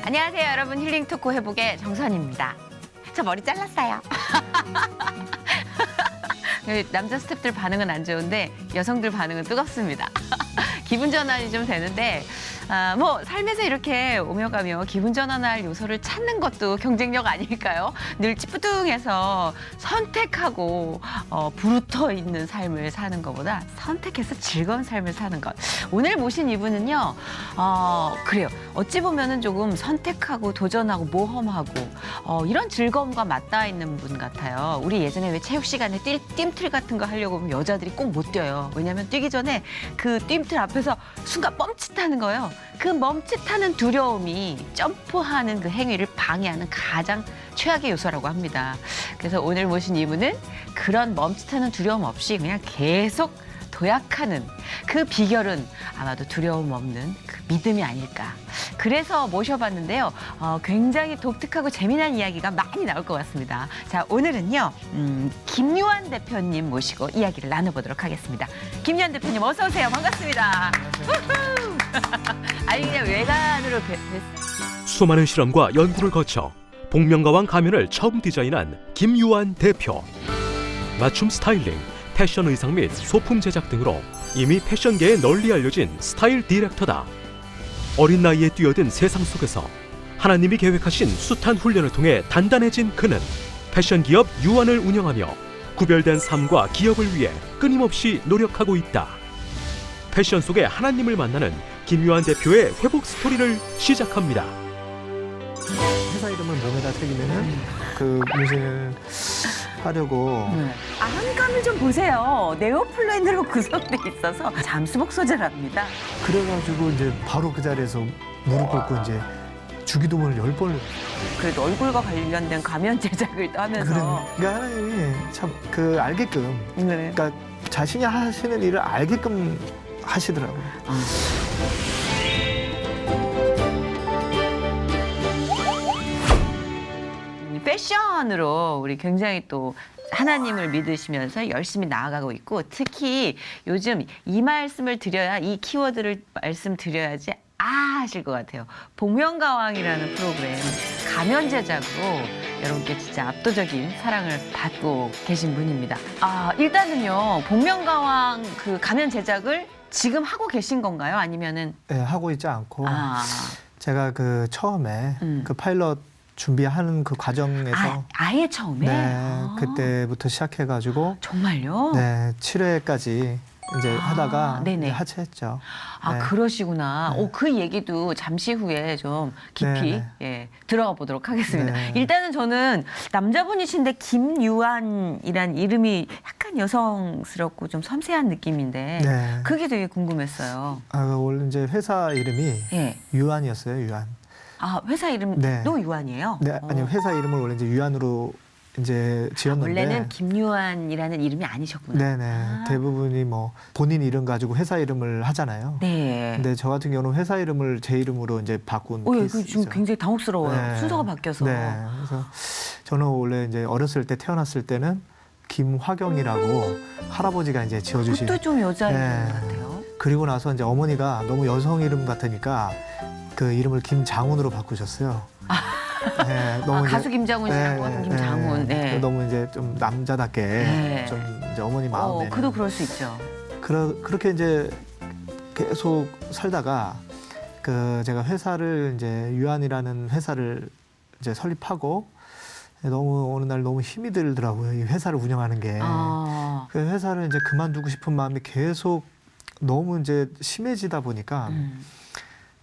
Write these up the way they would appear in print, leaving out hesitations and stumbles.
안녕하세요, 여러분. 힐링 토크 회복의 정선입니다. 저 머리 잘랐어요. 남자 스태프들 반응은 안 좋은데 여성들 반응은 뜨겁습니다. 기분 전환이 좀 되는데 뭐 삶에서 이렇게 오며 가며 기분 전환할 요소를 찾는 것도 경쟁력 아닐까요? 늘 찌뿌둥해서 선택하고 부르터 있는 삶을 사는 것보다 선택해서 즐거운 삶을 사는 것. 오늘 모신 이분은요, 그래요. 어찌 보면은 조금 선택하고 도전하고 모험하고 이런 즐거움과 맞닿아 있는 분 같아요. 우리 예전에 왜 체육 시간에 뜀틀 같은 거 하려고 하면 여자들이 꼭 못 뛰어요. 왜냐하면 뛰기 전에 그 뜀틀 앞에서 순간 멈칫하는 거예요. 그 멈칫하는 두려움이 점프하는 그 행위를 방해하는 가장 최악의 요소라고 합니다. 그래서 오늘 모신 이분은 그런 멈칫하는 두려움 없이 그냥 계속 도약하는 그 비결은 아마도 두려움 없는 그 믿음이 아닐까. 그래서 모셔봤는데요. 굉장히 독특하고 재미난 이야기가 많이 나올 것 같습니다. 자, 오늘은요. 김유한 대표님 모시고 이야기를 나눠보도록 하겠습니다. 김유한 대표님 어서 오세요. 반갑습니다. 아니 그냥 외관으로 수많은 실험과 연구를 거쳐 복면가왕 가면을 처음 디자인한 김유한 대표. 맞춤 스타일링, 패션 의상 및 소품 제작 등으로 이미 패션계에 널리 알려진 스타일 디렉터다. 어린 나이에 뛰어든 세상 속에서 하나님이 계획하신 숱한 훈련을 통해 단단해진 그는 패션 기업 유한을 운영하며 구별된 삶과 기업을 위해 끊임없이 노력하고 있다. 패션 속에 하나님을 만나는 김유한 대표의 회복 스토리를 시작합니다. 회사 이름을 몸에다 새기면은 그 문신을 하려고. 안감을 좀 보세요. 네오플랜으로 구성돼 있어서 잠수복 소재랍니다. 그래가지고 이제 바로 그 자리에서 무릎 꿇고 이제 주기도문을 10번을. 그래도 얼굴과 관련된 가면 제작을 또 하면서. 그러니까 하나님이 참 그 알게끔. 네. 그러니까 자신이 하시는 일을 알게끔 하시더라고요. 패션으로 우리 굉장히 또 하나님을 믿으시면서 열심히 나아가고 있고, 특히 요즘 이 말씀을 드려야, 이 키워드를 말씀드려야지 하실 것 같아요. 복면가왕이라는 프로그램 가면 제작으로 여러분께 진짜 압도적인 사랑을 받고 계신 분입니다. 일단은요, 복면가왕 그 가면 제작을 지금 하고 계신 건가요? 아니면은? 네, 하고 있지 않고 제가 그 처음에 그 파일럿 준비하는 그 과정에서 아예 처음에? 네, 그때부터 시작해가지고 정말요? 네, 7회까지 이제 하다가 네네. 이제 하차했죠. 네. 그러시구나. 네. 그 얘기도 잠시 후에 좀 깊이 네네. 들어가 보도록 하겠습니다. 네. 일단은 저는 남자분이신데 김유한이란 이름이 약간 여성스럽고 좀 섬세한 느낌인데 네. 그게 되게 궁금했어요. 원래 이제 회사 이름이 예. 유한이었어요, 유한. 회사 이름도 네. 유한이에요? 네, 아니 회사 이름을 원래 이제 유한으로 이제 지었는데. 원래는 김유한이라는 이름이 아니셨구나. 네네. 대부분이 뭐 본인 이름 가지고 회사 이름을 하잖아요. 네. 근데 저 같은 경우는 회사 이름을 제 이름으로 이제 바꾼 그 케이스죠. 지금 굉장히 당혹스러워요. 네. 순서가 바뀌어서. 네. 그래서 저는 원래 이제 어렸을 때 태어났을 때는 김화경이라고 할아버지가 이제 지어주신. 그것도 좀 여자 이름 네. 같아요. 그리고 나서 이제 어머니가 너무 여성 이름 같으니까 그 이름을 김장훈으로 바꾸셨어요. 네, 너무 가수 김장훈 씨라고 김장훈. 네. 너무 이제 좀 남자답게 네. 좀 이제 어머니 마음에. 그도 그럴 수 있죠. 그렇게 이제 계속 살다가 그 제가 회사를 이제 유한이라는 회사를 이제 설립하고 너무 어느 날 너무 힘이 들더라고요. 이 회사를 운영하는 게. 그 회사를 이제 그만두고 싶은 마음이 계속 너무 이제 심해지다 보니까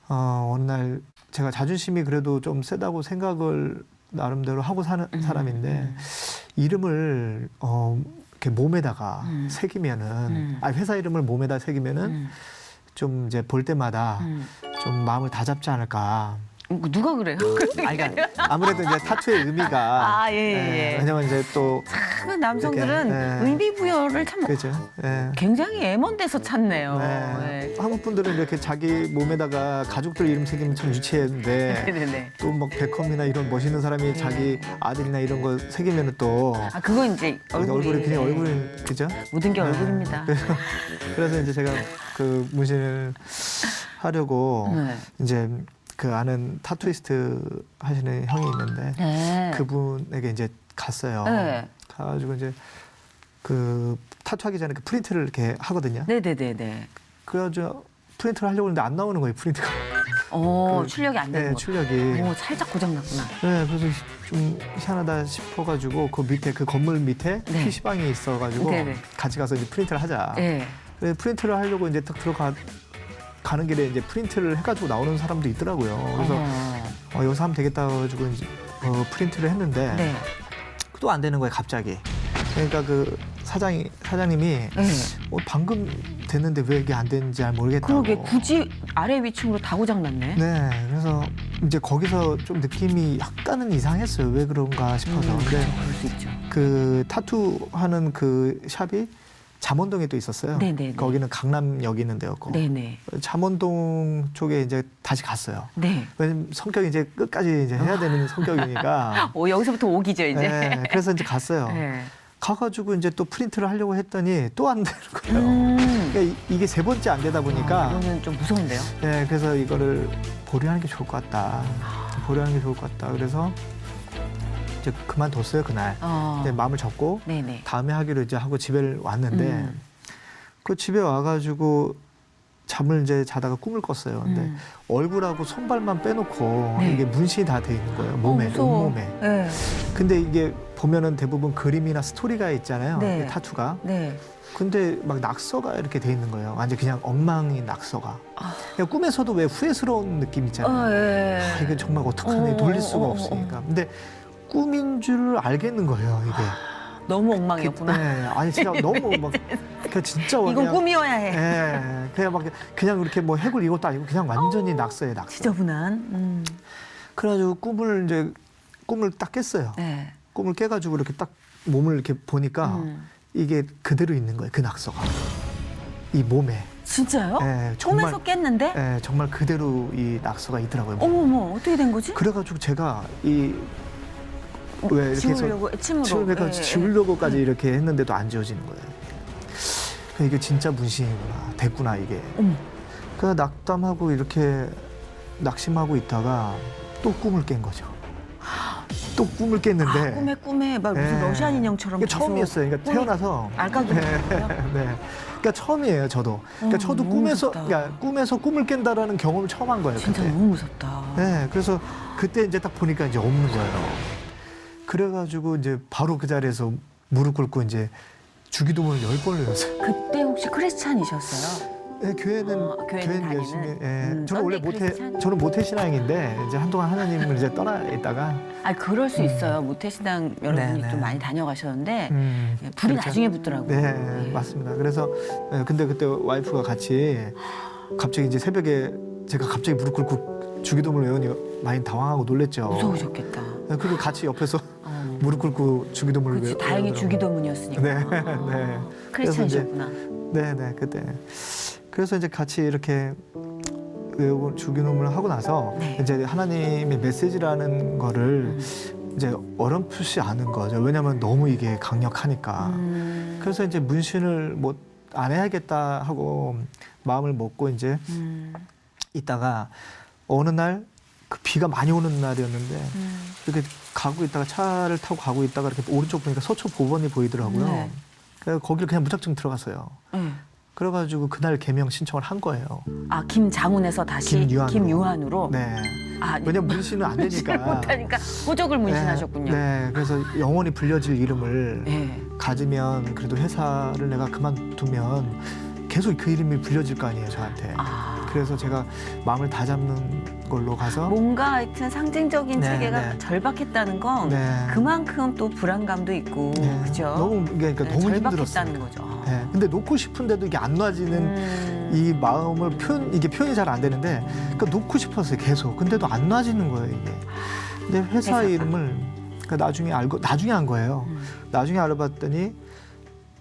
어느 날 제가 자존심이 그래도 좀 세다고 생각을 나름대로 하고 사는 사람인데 이름을 이렇게 몸에다가 새기면은 회사 이름을 몸에다 새기면은 좀 이제 볼 때마다 좀 마음을 다잡지 않을까. 누가 그래요? 그러니까 아무래도 이제 타투의 의미가 예. 왜냐면 이제 또 남성들은 이렇게, 의미 부여를 참 그죠. 굉장히 애먼 데서 찾네요. 네. 한국 분들은 이렇게 자기 몸에다가 가족들 이름 새기면 참 유치한데 네네. 또 막 베컴이나 이런 멋있는 사람이 자기 아들이나 이런 거 새기면은 또 그건 이제 얼굴이 그냥 얼굴 그죠? 모든 게 얼굴입니다. 그래서 이제 제가 그 문신을 하려고 이제 그 아는 타투이스트 하시는 형이 있는데 네. 그분에게 이제 갔어요. 네. 가가지고 이제 그 타투하기 전에 그 프린트를 이렇게 하거든요. 네네네네. 그래가지고 프린트를 하려고 했는데 안 나오는 거예요, 프린트가. 출력이 안 되는 네, 거. 출력이. 오, 살짝 고장났구나. 네, 그래서 좀 희한하다 싶어가지고 그 밑에 그 건물 밑에 네. PC방이 있어가지고 네네. 같이 가서 이제 프린트를 하자. 네. 그래서 프린트를 하려고 이제 딱 가는 길에 이제 프린트를 해가지고 나오는 사람도 있더라고요. 그래서 여기서 하면 되겠다 해가지고 이제 프린트를 했는데 네. 또 안 되는 거예요, 갑자기. 그러니까 그 사장님이 네. 방금 됐는데 왜 이게 안 되는지 잘 모르겠다고. 그러게 굳이 아래 위층으로 다 고장났네. 네, 그래서 이제 거기서 좀 느낌이 약간은 이상했어요. 왜 그런가 싶어서. 근데 그럴 수 있죠. 그 타투 하는 그 샵이 잠원동에 또 있었어요. 네네네. 거기는 강남역이 있는 데였고. 네네. 잠원동 쪽에 이제 다시 갔어요. 네. 왜냐면 성격이 이제 끝까지 이제 해야 되는 성격이니까. 여기서부터 오기죠 이제. 네, 그래서 이제 갔어요. 네. 가가지고 이제 또 프린트를 하려고 했더니 또 안 되는 거예요. 그러니까 이게 세 번째 안 되다 보니까. 이거는 좀 무서운데요. 네, 그래서 이거를 보류하는 게 좋을 것 같다. 보류하는 게 좋을 것 같다. 그래서 이제 그만뒀어요, 그날. 이제 마음을 접고 네네. 다음에 하기로 이제 하고 집에 왔는데 그 집에 와가지고 잠을 이제 자다가 꿈을 꿨어요. 근데 얼굴하고 손발만 빼놓고 네. 이게 문신이 다 돼 있는 거예요. 몸에, 무서워. 온몸에. 네. 근데 이게 보면은 대부분 그림이나 스토리가 있잖아요. 네. 이 타투가. 네. 근데 막 낙서가 이렇게 돼 있는 거예요. 완전 그냥 엉망인 낙서가. 그냥 꿈에서도 왜 후회스러운 느낌 있잖아요. 예. 이게 정말 어떡하니 돌릴 수가 없으니까. 근데 꿈인 줄 알겠는 거예요, 이게. 너무 엉망이었구나. 네, 아니 진짜 너무 막 그 진짜 이건 그냥, 꿈이어야 해. 예, 그냥 막 그냥 이렇게 뭐 해골 이것도 아니고 그냥 완전히 낙서예요, 낙서. 지저분한. 그래가지고 꿈을 딱 깼어요. 네. 꿈을 깨가지고 이렇게 딱 몸을 이렇게 보니까 이게 그대로 있는 거예요, 그 낙서가 이 몸에. 진짜요? 예, 정말, 꿈에서 깼는데? 예, 정말 그대로 이 낙서가 있더라고요. 어머머, 어떻게 된 거지? 그래가지고 제가 왜 이렇게 지우려고, 침으로. 예, 지우려고까지 이렇게 했는데도 안 지워지는 거예요. 이게 진짜 문신이구나, 됐구나 이게. 그래서 낙담하고 이렇게 낙심하고 있다가 또 꿈을 깬 거죠. 또 꿈을 깼는데 꿈에 막 무슨 예. 러시안 인형처럼 이게 계속 처음이었어요. 그러니까 꿈이 태어나서 알까기 네. 그러니까 처음이에요, 저도. 그러니까 저도 너무 꿈에서 무섭다. 그러니까 꿈에서 꿈을 깬다라는 경험을 처음 한 거예요. 진짜 그때. 너무 무섭다. 네, 그래서 그때 이제 딱 보니까 이제 없는 거예요. 그래가지고 이제 바로 그 자리에서 무릎 꿇고 이제 주기도문을 10번을 외웠어요. 그때 혹시 크리스찬이셨어요? 네, 교회는 교회는 열심히. 다니는? 예. 저는 원래 크리스찬? 저는 모태 신앙인데 이제 한동안 하나님을 이제 떠나 있다가 그럴 수 있어요. 모태신앙 여러분이 네, 좀 네. 많이 다녀가셨는데 불이 그렇죠. 나중에 붙더라고요. 네, 예. 맞습니다. 그래서 근데 그때 와이프가 갑자기 이제 새벽에 제가 갑자기 무릎 꿇고 주기도문을 외우니 많이 당황하고 놀랬죠. 무서우셨겠다. 그리고 같이 옆에서 무릎 꿇고 주기도문을 그렇지, 다행히 외우더라고요. 주기도문이었으니까. 네, 네. 크리스찬이셨구나. 네, 그때. 그래서 이제 같이 이렇게 외우고 주기도문을 하고 나서 네. 이제 하나님의 메시지라는 거를 이제 어렴풋이 아는 거죠. 왜냐하면 너무 이게 강력하니까. 그래서 이제 문신을 뭐 안 해야겠다 하고 마음을 먹고 이제 있다가 어느 날 그 비가 많이 오는 날이었는데 이렇게 가고 있다가 차를 타고 가고 있다가 이렇게 오른쪽 보니까 서초 법원이 보이더라고요. 네. 그래서 거기를 그냥 무작정 들어갔어요. 네. 그래가지고 그날 개명 신청을 한 거예요. 김장훈에서 다시 김유한으로. 네. 아, 왜냐면 문신은 안 되니까. 못하니까 호적을 문신하셨군요. 네. 그래서 영원히 불려질 이름을 네. 가지면 그래도 회사를 내가 그만두면 계속 그 이름이 불려질 거 아니에요, 저한테. 그래서 제가 마음을 다잡는 걸로 가서 뭔가 하여튼 상징적인 네, 체계가 네. 절박했다는 건 네. 그만큼 또 불안감도 있고 네. 그죠? 너무 그러니까 너무 힘들었어요. 절박했다는 거죠. 네. 근데 놓고 싶은데도 이게 안 놔지는 이 마음을 표현이 잘 안 되는데 그러니까 놓고 싶었어요, 계속. 근데도 안 놔지는 거예요, 이게. 근데 회사 회사가. 이름을 그러니까 나중에 한 거예요. 나중에 알아봤더니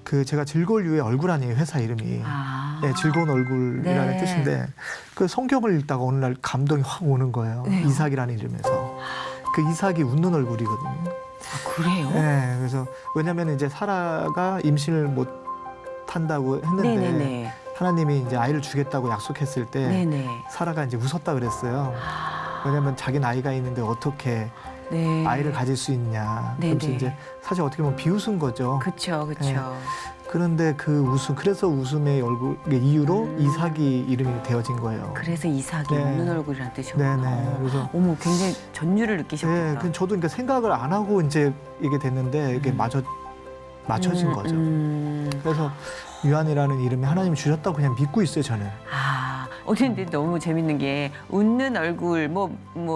그 제가 즐거울 유의 얼굴 아니에요, 회사 이름이. 네, 즐거운 얼굴이라는 네. 뜻인데 그 성경을 읽다가 어느 날 감동이 확 오는 거예요. 왜요? 이삭이라는 이름에서. 그 이삭이 웃는 얼굴이거든요. 그래요? 네, 그래서 왜냐하면 이제 사라가 임신을 못 한다고 했는데 네네네. 하나님이 이제 아이를 주겠다고 약속했을 때 네네. 사라가 이제 웃었다 그랬어요. 왜냐면 자기 나이가 있는데 어떻게 네. 아이를 가질 수 있냐. 네, 그래서 네. 이제 사실 어떻게 보면 비웃은 거죠. 그렇죠, 그렇죠. 네. 그런데 그 웃음, 그래서 웃음의 얼굴 이유로 이삭이 이름이 되어진 거예요. 그래서 이삭이 네. 웃는 얼굴이라는 뜻이구나. 네네. 그래서 어머, 굉장히 전율을 느끼셨겠다. 네, 그 저도 그러니까 생각을 안 하고 이제 이게 됐는데 이게 맞춰진 거죠. 그래서 유한이라는 이름이 하나님이 주셨다고 그냥 믿고 있어요, 저는. 근데 너무 재밌는 게 웃는 얼굴 뭐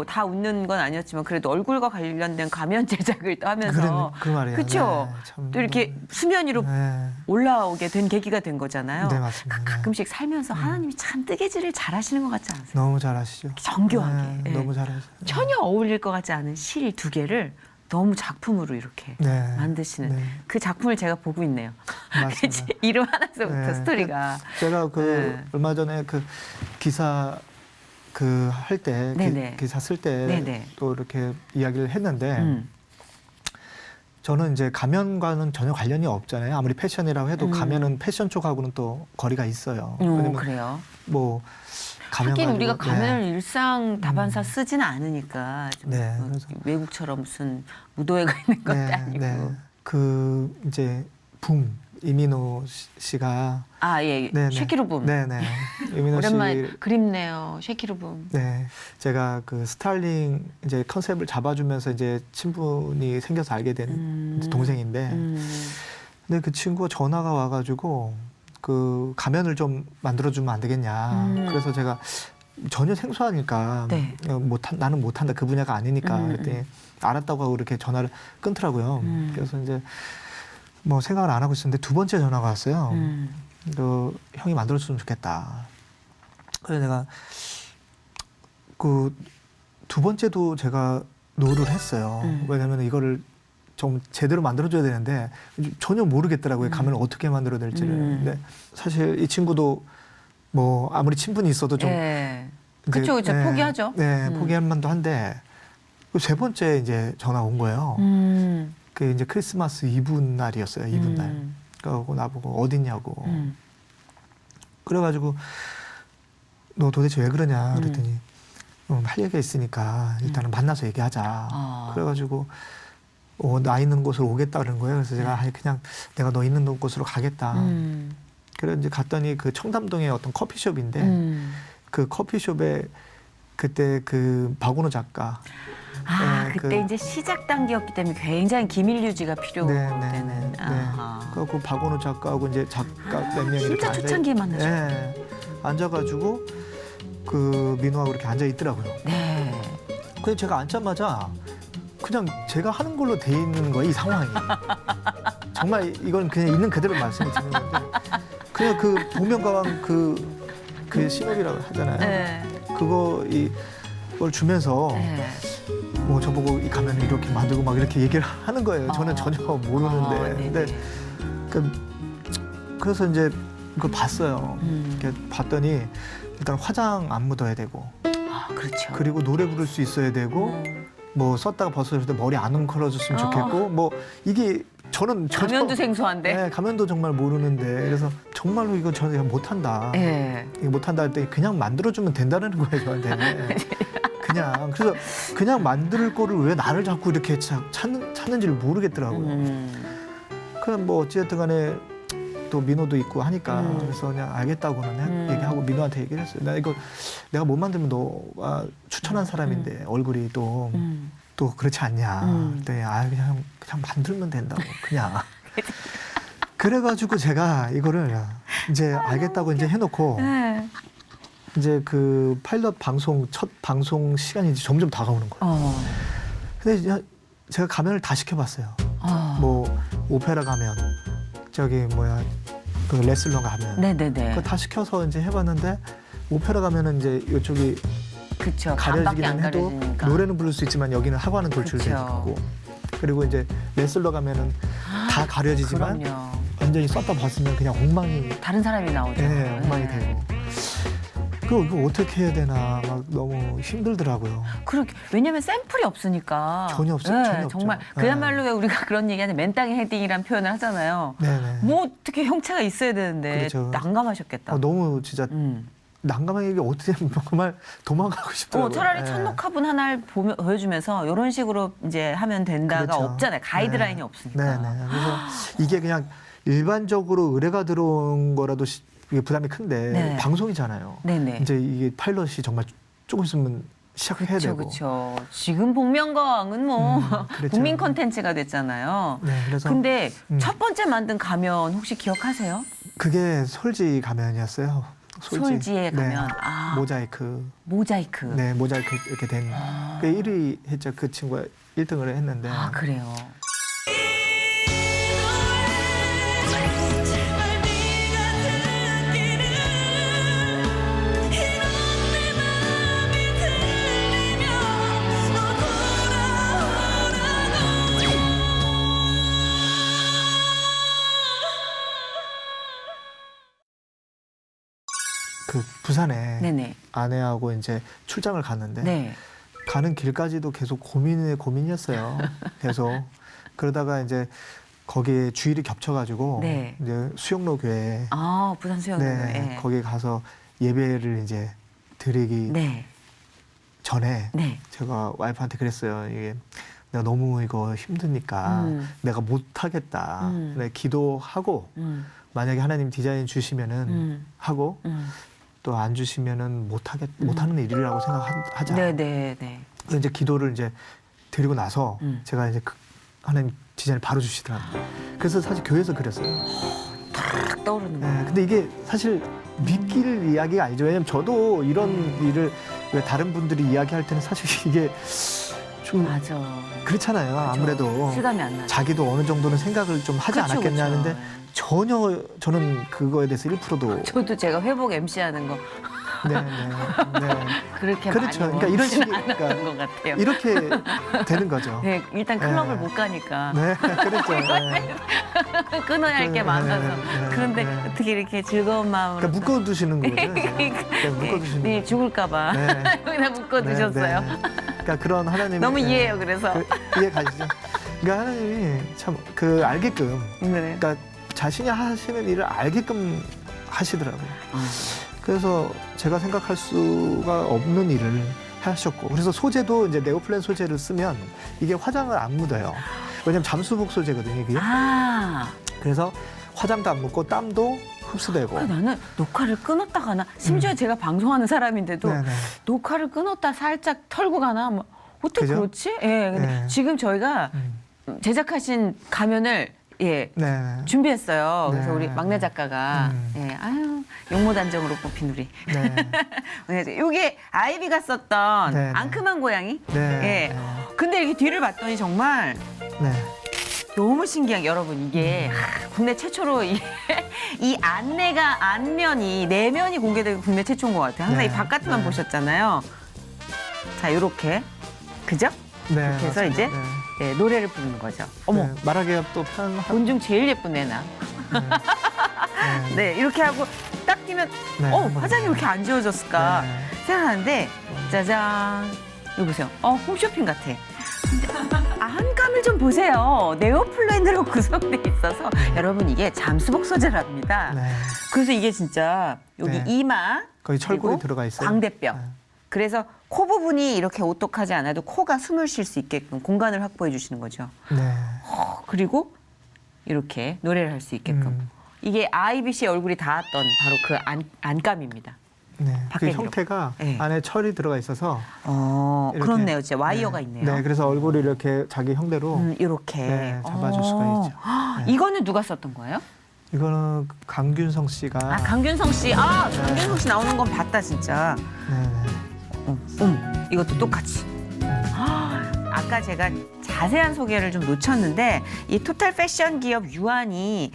다 웃는 건 아니었지만 그래도 얼굴과 관련된 가면 제작을 또 하면서 그 말이에요. 그렇죠. 네, 참, 또 이렇게 수면 위로 네, 올라오게 된 계기가 된 거잖아요. 네 맞습니다. 가끔씩 살면서 하나님이 참 뜨개질을 잘하시는 것 같지 않으세요? 너무 잘하시죠. 정교하게. 네, 예. 너무 잘하시죠. 전혀 어울릴 것 같지 않은 실 두 개를 너무 작품으로 이렇게 네, 만드시는 네, 그 작품을 제가 보고 있네요. 맞습니다. 이름 하나서부터 네, 스토리가. 제가 네. 얼마 전에 그 기사 할 때 네네. 기사 쓸 때 네네. 또 이렇게 이야기를 했는데 음. 저는 이제 가면과는 전혀 관련이 없잖아요. 아무리 패션이라고 해도 가면은 패션 쪽하고는 또 거리가 있어요. 왜냐면 그래요. 뭐 가면 하긴 가지고, 우리가 가면을 네. 일상 다반사 쓰지는 않으니까 좀 네, 뭐 그래서- 외국처럼 무슨 무도회가 있는 것도 아니고. 그 이제 이민호 씨가 예. 네네. 쉐키루붐. 네네. 이민호 오랜만에 씨. 그립네요. 쉐키루붐. 네, 제가 그 스타일링 이제 컨셉을 잡아주면서 이제 친분이 생겨서 알게 된 이제 동생인데, 근데 그 친구가 전화가 와가지고 그 가면을 좀 만들어주면 안 되겠냐. 그래서 제가 전혀 생소하니까 네. 나는 못한다 그 분야가 아니니까 그랬더니 음. 알았다고 하고 이렇게 전화를 끊더라고요. 그래서 이제 뭐 생각을 안 하고 있었는데 두 번째 전화가 왔어요. 그 형이 만들어줬으면 좋겠다. 그래서 내가 그 두 번째도 제가 노를 했어요. 왜냐면 이거를 좀 제대로 만들어줘야 되는데 전혀 모르겠더라고요. 가면을 어떻게 만들어야 될지를. 근데 사실 이 친구도 뭐 아무리 친분이 있어도 좀 예. 이제, 그쵸, 그쵸. 네, 포기하죠. 네, 포기할 만도 한데 그 세 번째 이제 전화 온 거예요. 그 이제 크리스마스 이브 날이었어요. 이브 날. 그러고 나보고 어딨냐고. 그래가지고 너 도대체 왜 그러냐 그랬더니 할 얘기가 있으니까 일단은 만나서 얘기하자. 그래가지고 나 있는 곳으로 오겠다 그런 거예요. 그래서 제가 그냥 내가 너 있는 곳으로 가겠다. 그래 이제 갔더니 그 청담동에 어떤 커피숍인데 그 커피숍에 그때 그 박은호 작가 그때 이제 시작 단계였기 때문에 굉장히 기밀 유지가 필요되는. 그래갖고 박원호 작가하고 이제 작가 몇 명이 진짜 이렇게 초창기에 만나셨죠? 네, 앉아가지고 그 민호하고 이렇게 앉아 있더라고요. 네. 근데 제가 앉자마자 그냥 제가 하는 걸로 돼 있는 거예요, 이 상황이. 정말 이건 그냥 있는 그대로 말씀을 드리는 건데 그냥 그 복면가왕 그 신업이라고 하잖아요. 네. 그걸 주면서 뭐 저보고 이 가면을 이렇게 만들고 막 이렇게 얘기를 하는 거예요. 저는 전혀 모르는데. 근데 그래서 이제 그걸 봤어요. 이렇게 봤더니 일단 화장 안 묻어야 되고, 그렇죠. 그리고 노래 부를 수 있어야 되고, 뭐 썼다가 벗었을 때 머리 안 웅크러졌으면 좋겠고, 뭐 이게 저는 전혀 가면도 생소한데. 네, 가면도 정말 모르는데 그래서 정말로 이거 저는 못한다. 이거 못한다 할 때 그냥 만들어주면 된다는 거예요, 저한테. 그냥 그래서 그냥 만들 거를 왜 나를 자꾸 이렇게 찾는지를 모르겠더라고요. 그냥 뭐 어찌됐든 간에 또 민호도 있고 하니까 그래서 그냥 알겠다고는 얘기하고 민호한테 얘기를 했어요. 내가 못 만들면 너가 추천한 사람인데 얼굴이 또 그렇지 않냐. 그랬더니 그냥 만들면 된다고 그냥. 그래가지고 제가 이거를 이제 알겠다고 이제 해놓고 이제 그 파일럿 첫 방송 시간이 이제 점점 다가오는 거예요. 근데 이제 제가 가면을 다 시켜봤어요. 뭐 오페라 가면, 그 레슬러 가면. 네네네. 그거 다 시켜서 이제 해봤는데 오페라 가면은 이제 이쪽이 그쵸. 반밖에 가려지기는 안 해도 가려지니까. 노래는 부를 수 있지만 여기는 하관은 돌출돼 그쵸. 있고, 그리고 이제 레슬러 가면은 다 가려지지만 그럼요. 완전히 썼다 벗으면 그냥 엉망이 다른 사람이 나오죠. 엉망이 되고. 이거 어떻게 해야 되나 막 너무 힘들더라고요. 그렇게 왜냐면 샘플이 없으니까. 전혀 없어요. 전혀 없죠. 정말 그야말로 왜 우리가 그런 얘기하는 맨땅에 헤딩이라는 표현을 하잖아요. 네네. 뭐 어떻게 형체가 있어야 되는데 그렇죠. 난감하셨겠다. 너무 진짜 난감한 게 어떻게 정말 도망가고 싶더라고요. 차라리 예. 첫 녹화분 하나를 보여주면서 이런 식으로 이제 하면 된다가 그렇죠. 없잖아요. 가이드라인이 네. 없으니까. 네네. 그래서 이게 그냥 일반적으로 의뢰가 들어온 거라도 이게 부담이 큰데 네. 방송이잖아요. 네네. 이제 이게 파일럿이 정말 조금 있으면 시작을 해야 되고. 그렇죠. 지금 복면가왕은 뭐 그렇죠. 국민 콘텐츠가 됐잖아요. 네, 그래서 근데 음. 첫 번째 만든 가면 혹시 기억하세요? 그게 솔지 가면이었어요. 솔지에 가면 네. 아 모자이크. 모자이크. 네, 모자이크 이렇게 된. 그 1위 했죠. 그 친구가 1등을 했는데. 아 그래요. 그 부산에 네네. 아내하고 이제 출장을 갔는데 네. 가는 길까지도 계속 고민이었어요. 계속 그러다가 이제 거기에 주일이 겹쳐가지고 네. 이제 수영로 교회 아 부산 수영장. 네, 거기 가서 예배를 이제 드리기 네. 전에 네. 제가 와이프한테 그랬어요. 이게 내가 너무 이거 힘드니까 내가 못하겠다. 네, 기도하고 만약에 하나님 디자인 주시면은 하고 또 안 주시면은 못하는 일이라고 생각하자. 네네네. 그래서 이제 기도를 이제 드리고 나서 제가 이제 하나님 디자인을 바로 주시더라고요. 그래서 사실 교회에서 그랬어요. 딱 떠오르는 네, 거예요. 근데 이게 사실 믿길 이야기가 아니죠. 왜냐면 저도 이런 일을 왜 다른 분들이 이야기할 때는 사실 이게 좀 맞아. 그렇잖아요. 아무래도 실감이 안 나죠. 자기도 어느 정도는 생각을 좀 하지 그쵸, 않았겠냐 그쵸. 하는데 전혀 저는 그거에 대해서 1%도 저도 제가 회복 MC 하는 거 네, 네. 그렇게 그렇죠. 많이 그러니까 이런 식의 원하지는 그러니까 않았던 것 같아요. 이렇게 되는 거죠. 네, 일단 클럽을 네. 못 가니까 네, 그렇죠. 네. 끊어야 할 게 네, 많아서. 네, 그런데 네. 어떻게 이렇게 즐거운 마음으로. 그러니까 묶어두시는 거죠. 이제. 묶어두시는 네, 거죠. 죽을까봐 네. 여기다 묶어두셨어요. 네, 네. 그러니까 그런 하나님 너무 이해해요, 그래서. 이해 가시죠. 그러니까 하나님이 참 그 알게끔 네. 그러니까 자신이 하시는 일을 알게끔 하시더라고요. 그래서 제가 생각할 수가 없는 일을 하셨고 그래서 소재도 이제 네오플랜 소재를 쓰면 이게 화장을 안 묻어요. 왜냐면 잠수복 소재거든요, 이게. 아, 그래서 화장도 안 묻고 땀도 흡수되고. 나는 녹화를 끊었다 가나 심지어 제가 방송하는 사람인데도 네네. 녹화를 끊었다 살짝 털고 가나 뭐 어떻게 그죠? 그렇지? 예, 근데 네. 지금 저희가 제작하신 가면을 예 네. 준비했어요. 그래서 네. 우리 막내 작가가 예 아유 용모단정으로 뽑힌 우리. 네. 이게 아이비가 썼던 네, 네. 앙큼한 고양이. 네. 예. 근데 이렇게 뒤를 봤더니 정말 네. 너무 신기한 게 여러분 이게 국내 최초로 이 안면이 내면이 공개되고 국내 최초인 것 같아요. 항상 네, 이 바깥만 네. 보셨잖아요. 자 이렇게 그죠? 네. 이렇게 해서 맞습니다. 이제 네. 네, 노래를 부르는 거죠. 어머 네. 말하기가 또 편하고. 본 중 제일 예쁜 애나. 네. 네 이렇게 하고 딱 끼면 네, 한번 화장이 왜 이렇게 안 지워졌을까 네. 생각하는데 짜잔 이거 보세요. 홈쇼핑 같아. 근데 안감을 좀 보세요. 네오플랜으로 구성돼 있어서 여러분 이게 잠수복 소재랍니다. 네. 그래서 이게 진짜 여기 네. 이마 거기 철골이 그리고 들어가 있어요. 광대뼈. 네. 그래서 코 부분이 이렇게 오똑하지 않아도 코가 숨을 쉴 수 있게끔 공간을 확보해 주시는 거죠. 네. 그리고 이렇게 노래를 할 수 있게끔. 이게 아이비 씨의 얼굴이 닿았던 바로 그 안감입니다. 네. 그 밖에 형태가 네. 안에 철이 들어가 있어서 이렇게. 그렇네요. 진짜 와이어가 네. 있네요. 네. 그래서 얼굴을 이렇게 자기 형대로 이렇게 네, 잡아줄 수가 있죠. 네. 이거는 누가 썼던 거예요? 이거는 강균성 씨가 강균성 씨. 강균성 씨 나오는 건 봤다 진짜. 네. 이것도 똑같이. 아까 제가 자세한 소개를 좀 놓쳤는데 이 토탈 패션 기업 유한이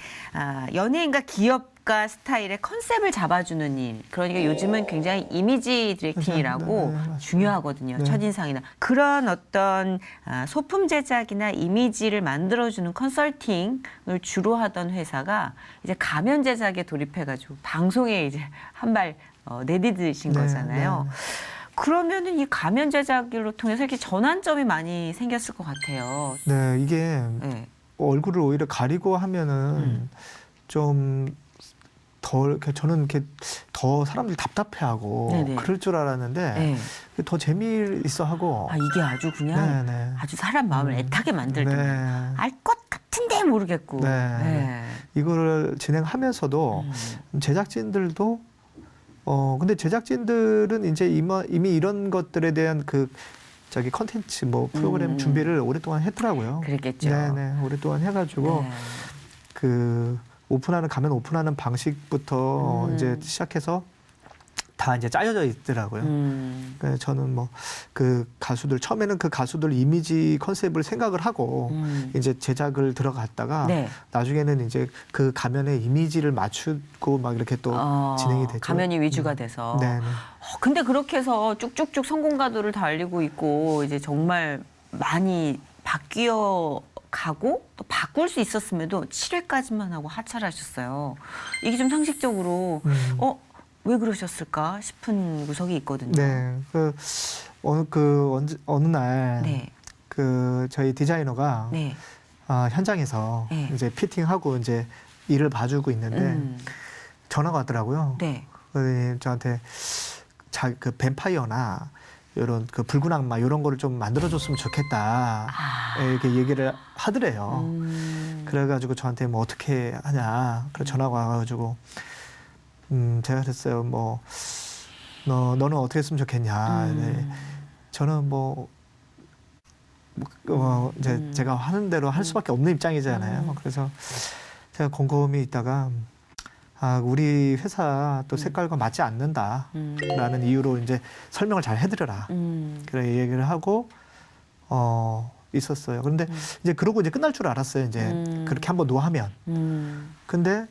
연예인과 기업가 스타일의 컨셉을 잡아주는 일. 그러니까 요즘은 굉장히 이미지 디렉팅이라고 네, 맞습니다. 중요하거든요. 네. 첫인상이나. 그런 어떤 소품 제작이나 이미지를 만들어주는 컨설팅을 주로 하던 회사가 이제 가면 제작에 돌입해가지고 방송에 이제 한 발 내디디신 네, 거잖아요. 네. 그러면은 이 가면 제작을 통해서 이렇게 전환점이 많이 생겼을 것 같아요. 네, 이게 네. 얼굴을 오히려 가리고 하면은 좀 저는 이렇게 더 사람들이 답답해하고 네네. 그럴 줄 알았는데 네. 더 재미있어 하고. 아, 이게 아주 그냥 네네. 아주 사람 마음을 애타게 만들더라고요. 네. 알 것 같은데 모르겠고. 네. 이거를 진행하면서도 제작진들도 근데 제작진들은 이제 이미 이런 것들에 대한 저기 컨텐츠 뭐 프로그램 준비를 오랫동안 했더라고요. 그랬겠죠. 네네. 오랫동안 해가지고 네. 가면 오픈하는 방식부터 이제 시작해서 다 이제 짜여져 있더라고요. 그래서 저는 뭐 처음에는 그 가수들 이미지 컨셉을 생각을 하고 이제 제작을 들어갔다가 네. 나중에는 이제 그 가면의 이미지를 맞추고 막 이렇게 또 진행이 됐죠. 가면이 위주가 돼서. 네네. 근데 그렇게 해서 쭉쭉쭉 성공가도를 달리고 있고 이제 정말 많이 바뀌어 가고 또 바꿀 수 있었음에도 7회까지만 하고 하차하셨어요. 이게 좀 상식적으로 왜 그러셨을까 싶은 구석이 있거든요. 네. 어느 날 네. 저희 디자이너가 네. 현장에서 네. 이제 피팅하고 이제 일을 봐주고 있는데 전화가 왔더라고요. 네. 그러더니 저한테 뱀파이어나 이런 붉은 악마 이런 거를 좀 만들어줬으면 좋겠다. 이렇게 얘기를 하더래요. 그래가지고 저한테 뭐 어떻게 하냐. 그래서 전화가 와가지고 제가 그랬어요. 뭐 너는 어떻게 했으면 좋겠냐. 네. 저는 이제 제가 하는 대로 할 수밖에 없는 입장이잖아요. 그래서 제가 곰곰이 있다가 우리 회사 또 색깔과 맞지 않는다라는 이유로 이제 설명을 잘 해드려라. 그래 얘기를 하고 있었어요. 그런데 이제 그러고 이제 끝날 줄 알았어요. 이제 그렇게 한번 노하면. 근데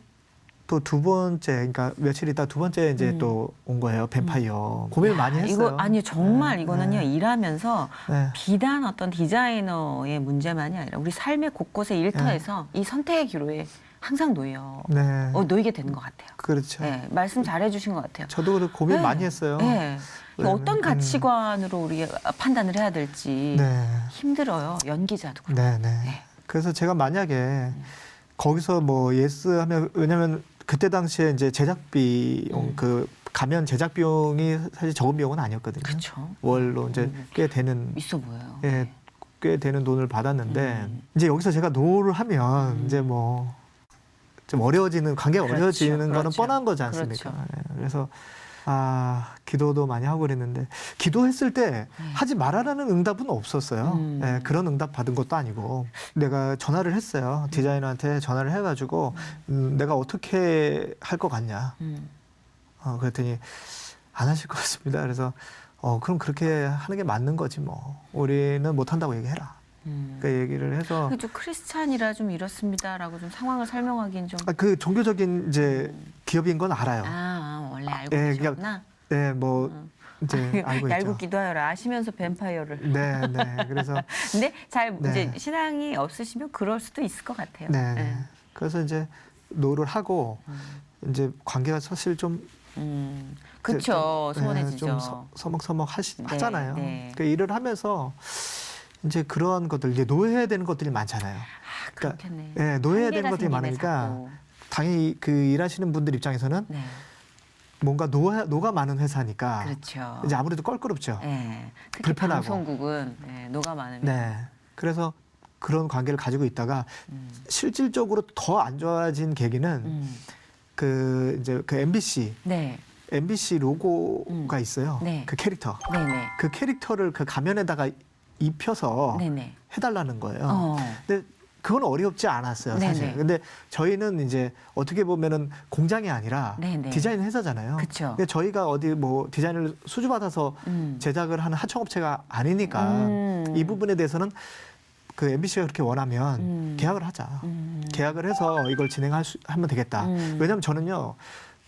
또 두 번째, 그러니까 며칠 있다 두 번째 이제 또 온 거예요. 뱀파이어. 고민을 많이 했어요. 아니요, 정말 네, 이거는요, 네. 일하면서 네. 비단 어떤 디자이너의 문제만이 아니라 우리 삶의 곳곳의 일터에서 이 선택의 기로에 항상 놓여요. 네. 놓이게 되는 것 같아요. 그렇죠. 네, 말씀 잘해주신 것 같아요. 저도 고민 네. 많이 했어요. 네. 왜냐면, 어떤 가치관으로 우리가 판단을 해야 될지 네. 힘들어요. 연기자도 그렇고. 네, 네. 네. 그래서 제가 만약에 거기서 뭐 예스 하면 왜냐면 그때 당시에 이제 제작비 가면 제작 비용이 사실 적은 비용은 아니었거든요. 그렇죠. 월로 이제 꽤 되는 있어 보여요. 예, 꽤 되는 돈을 받았는데 이제 여기서 제가 노를 하면 이제 뭐 좀 어려워지는 관계가 그렇죠, 어려워지는 거는 그렇죠. 뻔한 거지 않습니까? 그렇죠. 예, 그래서 기도도 많이 하고 그랬는데 기도했을 때 하지 말아라는 응답은 없었어요. 예, 그런 응답 받은 것도 아니고 내가 전화를 했어요. 디자이너한테 전화를 해가지고 내가 어떻게 할 것 같냐. 그랬더니 안 하실 것 같습니다. 그래서 그럼 그렇게 하는 게 맞는 거지 뭐. 우리는 못 한다고 얘기해라. 그 얘기를 해서 좀 크리스찬이라 좀 이렇습니다라고 좀 상황을 설명하기는 좀. 그 종교적인 이제 기업인 건 알아요. 원래 알고 예, 계셨구나. 네, 뭐 이제 알고 있죠. 얄궂 기도하여라 아시면서 뱀파이어를. 네, 네. 그래서 근데 잘 네. 이제 신앙이 없으시면 그럴 수도 있을 것 같아요. 네, 네. 그래서 이제 노를 하고 이제 관계가 사실 좀 그렇죠. 소원해지죠. 좀 서먹서먹 하잖아요. 네. 그 일을 하면서 이제 그런 것들 이제 노해야 되는 것들이 많잖아요. 그렇겠네. 네, 노해야 되는 한계가 것들이 생기네, 많으니까 자꾸. 당연히 그 일하시는 분들 입장에서는 네, 뭔가 노가 많은 회사니까 그렇죠. 이제 아무래도 껄끄럽죠. 네, 특히 불편하고. 방송국은 노가 많으면. 네. 그래서 그런 관계를 가지고 실질적으로 더 안 좋아진 계기는 이제 MBC 네, MBC 로고가 있어요. 네. 그 캐릭터. 네네. 그 캐릭터를 그 가면에다가 입혀서 네네. 해달라는 거예요. 근데 그건 어렵지 않았어요, 사실. 네네. 근데 저희는 이제 어떻게 보면은 공장이 아니라 네네. 디자인 회사잖아요. 그쵸. 근데 저희가 어디 뭐 디자인을 수주받아서 제작을 하는 하청업체가 아니니까 이 부분에 대해서는 그 MBC가 그렇게 원하면 계약을 하자. 계약을 해서 이걸 하면 되겠다. 왜냐하면 저는요,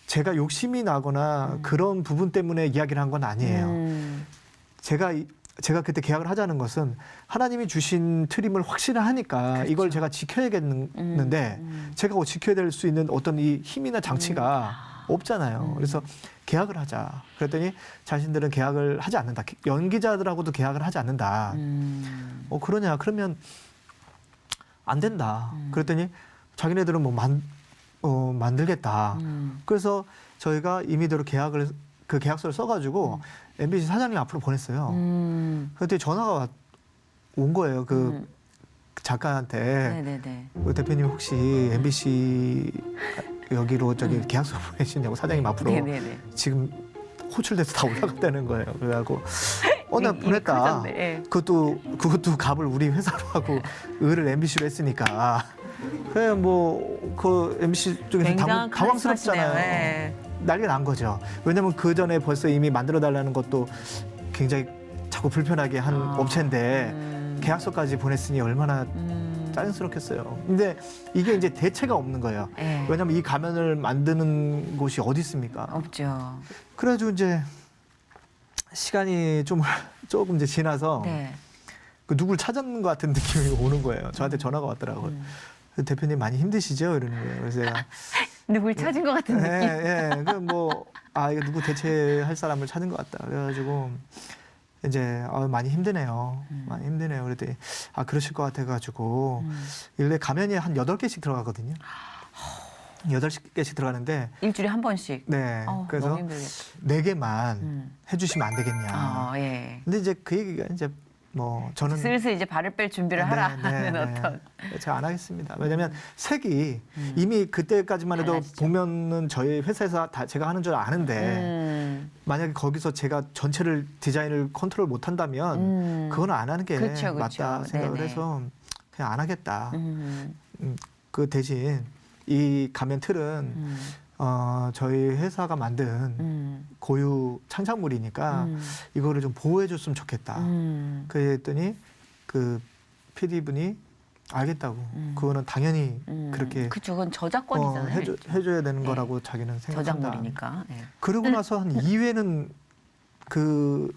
제가 욕심이 나거나 그런 부분 때문에 이야기를 한 건 아니에요. 제가 그때 계약을 하자는 것은 하나님이 주신 트림을 확실하니까 그렇죠. 이걸 제가 지켜야겠는데 제가 지켜야 될 수 있는 어떤 이 힘이나 장치가 없잖아요. 그래서 계약을 하자. 그랬더니 자신들은 계약을 하지 않는다. 연기자들하고도 계약을 하지 않는다. 그러냐? 그러면 안 된다. 그랬더니 자기네들은 뭐 만들겠다. 그래서 저희가 임의대로 그 계약서를 써가지고 MBC 사장님 앞으로 보냈어요. 그때 전화가 온 거예요. 그 작가한테 네네네. 그 대표님 혹시 MBC 여기로 저기 계약서 보내시냐고 사장님 앞으로 네네네. 지금 호출돼서 다 올라갔다는 거예요. 그래가지고 나 이 보냈다. 커졌네. 예. 그것도 값을 우리 회사로 하고 의를 MBC로 했으니까 그래 그 MBC 쪽에서 굉장한 당황스럽잖아요. 카리스마시네요. 예. 난리 난 거죠. 왜냐면 그 전에 벌써 이미 만들어 달라는 것도 굉장히 자꾸 불편하게 한 업체인데 계약서까지 보냈으니 얼마나 짜증스럽겠어요. 근데 이게 이제 대체가 없는 거예요. 예. 왜냐면 이 가면을 만드는 곳이 어디 있습니까? 없죠. 그래가지고 이제 시간이 조금 이제 지나서 네. 그 누굴 찾았는 것 같은 느낌이 오는 거예요. 저한테 전화가 왔더라고요. 그래서 대표님 많이 힘드시죠? 이러는 거예요. 그래서 제가 누굴 찾은 것 같은 느낌. 이거 누구 대체할 사람을 찾은 것 같다. 그래가지고 이제 많이 힘드네요. 많이 힘드네요. 그랬더니 그러실 것 같아가지고 일에 가면이 한 8개씩 들어가거든요. 8개씩 들어가는데 일주일에 한 번씩. 네. 그래서 너무 힘들겠다. 4개만 해주시면 안 되겠냐. 예. 근데 이제 그 얘기가 이제 저는 슬슬 이제 발을 뺄 준비를 하라 하는 어떤. 제가 안 하겠습니다. 왜냐하면 색이 이미 그때까지만 해도 달라지죠. 보면은 저희 회사에서 다 제가 하는 줄 아는데 만약에 거기서 제가 전체를 디자인을 컨트롤 못 한다면 그건 안 하는 게 그렇죠, 맞다 그렇죠. 생각을 네네. 해서 그냥 안 하겠다. 그 대신 이 가면 틀은 저희 회사가 만든 고유 창작물이니까 이거를 좀 보호해 줬으면 좋겠다. 그랬더니 그 PD분이 알겠다고. 그거는 당연히 그렇게 그쵸, 그건 저작권이잖아요. 해줘야 되는 네. 거라고 자기는 생각한다. 저작물이니까. 예. 그러고 나서 한 2회는 그